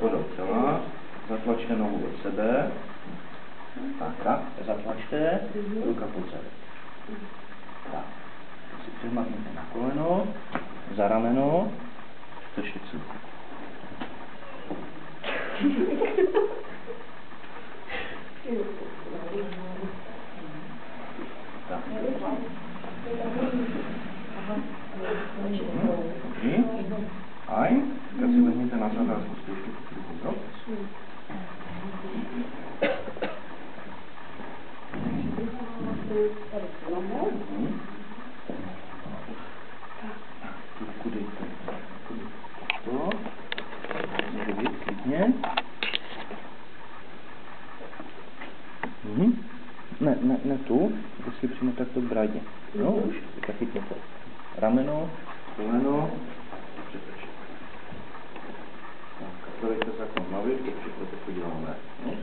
podal celá, zatlačte nohu od sebe, tak, zatlačte, ruka pod zad. Tak, si přehmatněte na koleno, za rameno, strčte celou. Tak. Fajn, tak si vezměte na záda a zkuste ještě tu druhou, jo? Tu ruku dejte. To. Může být, klidně. Ne tu, prostě přímo takto k brádě. No, už, tak chytněte. Rameno, koleno, přetočit. Tak, kapelejte zákon hlavy, to všechno to podíváme. No.